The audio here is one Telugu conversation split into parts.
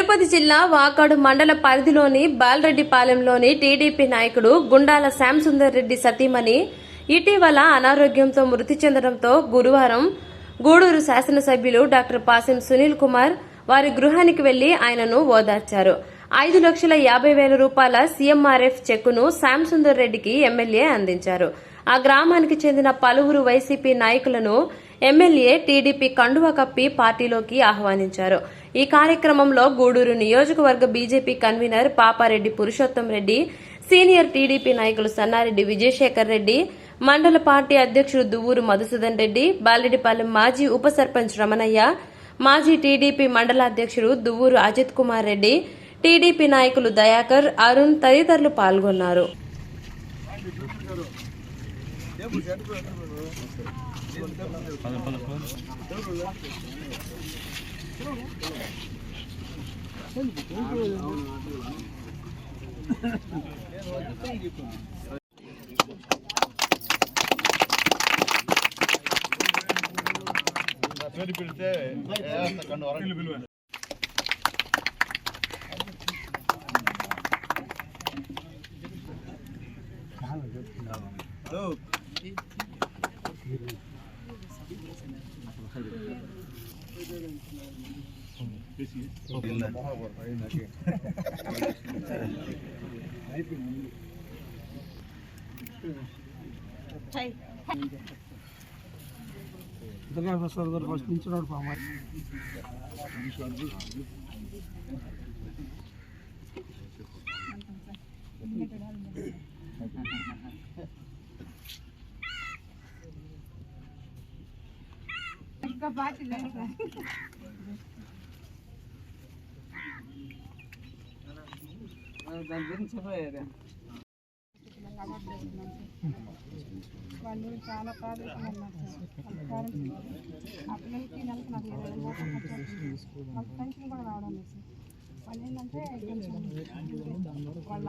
తిరుపతి జిల్లా వాకాడు మండల పరిధిలోని బాలరెడ్డిపాలెంలోని టీడీపీ నాయకుడు గుండాల శ్యాంసుందర్ రెడ్డి సతీమణి ఇటీవల అనారోగ్యంతో మృతి చెందడంతో గురువారం గూడూరు శాసనసభ్యులు డాక్టర్ పాసెం సునీల్ కుమార్ వారి గృహానికి వెళ్లి ఆయనను ఓదార్చారు. 5,50,000 రూపాయల సీఎంఆర్ఎఫ్ చెక్కును శ్యాంసుందర్ రెడ్డికి ఎమ్మెల్యే అందించారు. ఆ గ్రామానికి చెందిన పలువురు వైసీపీ నాయకులను ఎమ్మెల్యే టీడీపీ కండువా కప్పి పార్టీలోకి ఆహ్వానించారు. ఈ కార్యక్రమంలో గూడూరు నియోజకవర్గ BJP convener Papareddy Purushottam Reddy, senior TDP నాయకులు సన్నారెడ్డి విజయశేఖర్ రెడ్డి, మండల పార్టీ అధ్యక్షుడు దువ్వూరు మధుసూదన్ రెడ్డి, బాలరెడ్డిపాలెం మాజీ ఉప సర్పంచ్ రమణయ్య, మాజీ టీడీపీ మండల అధ్యక్షుడు దువ్వూరు అజిత్ కుమార్ రెడ్డి, టీడీపీ నాయకులు దయాకర్, అరుణ్ తదితరులు పాల్గొన్నారు. ఫస్ట్ నుంచి దాని గురించి వాళ్ళు చాలా ప్రాధాన్యత ఉన్నారు ఆ పిల్లలకి నెలకు నాకు 20,000 వాళ్ళ పెన్షన్ కూడా రావడం లేదు సార్. వాళ్ళు ఏంటంటే వాళ్ళ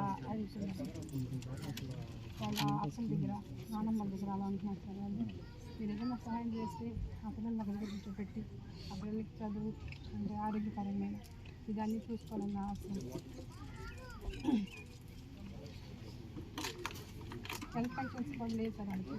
అప్పల దగ్గర నానమ్మల దగ్గర అలా ఉంటున్నారు సార్. వాళ్ళు మీరు ఏదైనా సహాయం చేస్తే ఆ పిల్లలు నాకు దగ్గర కూర్చోపెట్టి ఆ పిల్లలకి చదువు అంటే ఆరోగ్యపరమైన ఇదన్నీ చూసుకోవాలన్న అవసరం. హెల్త్ పెన్షన్స్ కూడా లేదు సార్ వాళ్ళకి.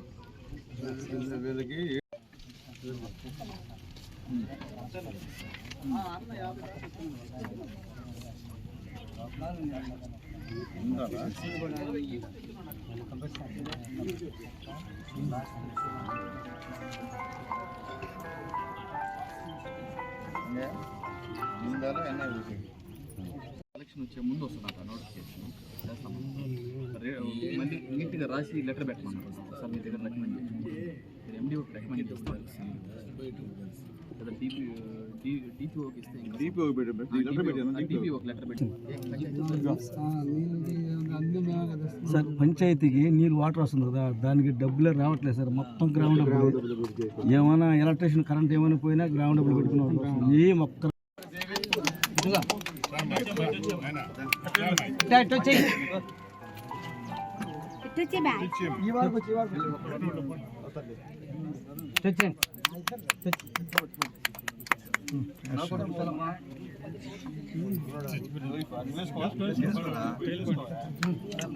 ఎలక్షన్ వచ్చే ముందు వస్తుందంట నోటిఫికేషన్ చేస్తాము. మళ్ళీ నీట్గా రాసి లెటర్ పెట్టమన్నారు సార్. మీ దగ్గర రికమెండ్ చేసి మీరు ఎండి ఒకటి రికమెండ్ చేస్తారు కదా. డిపిఓకి ఇస్తే డిపి ఒక లెటర్ పెట్టి సార్ పంచాయతీకి నీళ్ళు వాటర్ వస్తుంది కదా, దానికి డబ్బులే రావట్లేదు సార్. మొత్తం గ్రౌండ్ డబ్బులు ఏమైనా ఎలక్ట్రిషన్ కరెంట్ ఏమైనా పోయినా గ్రౌండ్ డబ్బులు పెట్టుకున్నాం. ఏ మొక్క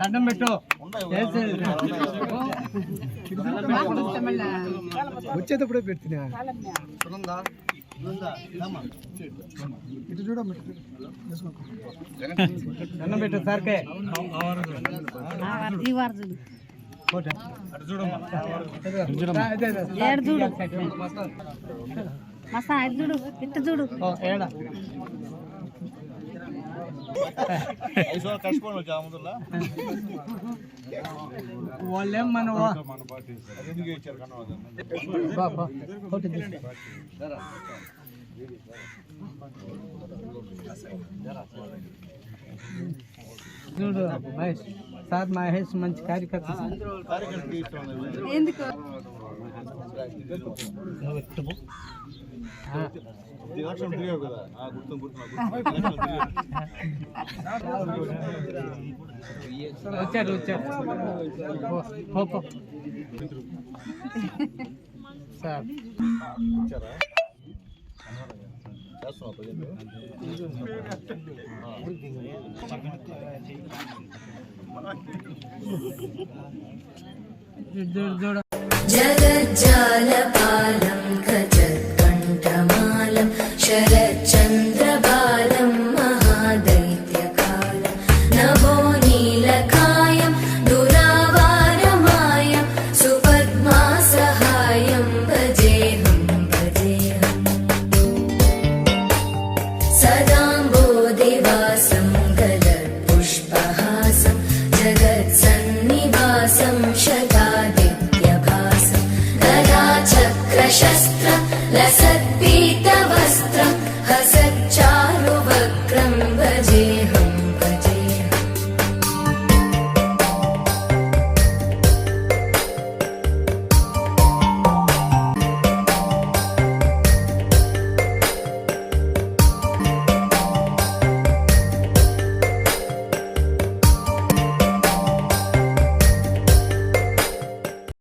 దండం పెట్టు వచ్చేటప్పుడే పెడుతున్నా ఇటు చూడమ్మ దండం పెట్టు సార్కే చూడు వాళ్ళేం మన చూడు మహేష్ సార్, మహేష్ మంచి కార్యకర్త ఎందుకు వచ్చారు సార్ చూడు జగజ్జాలపాల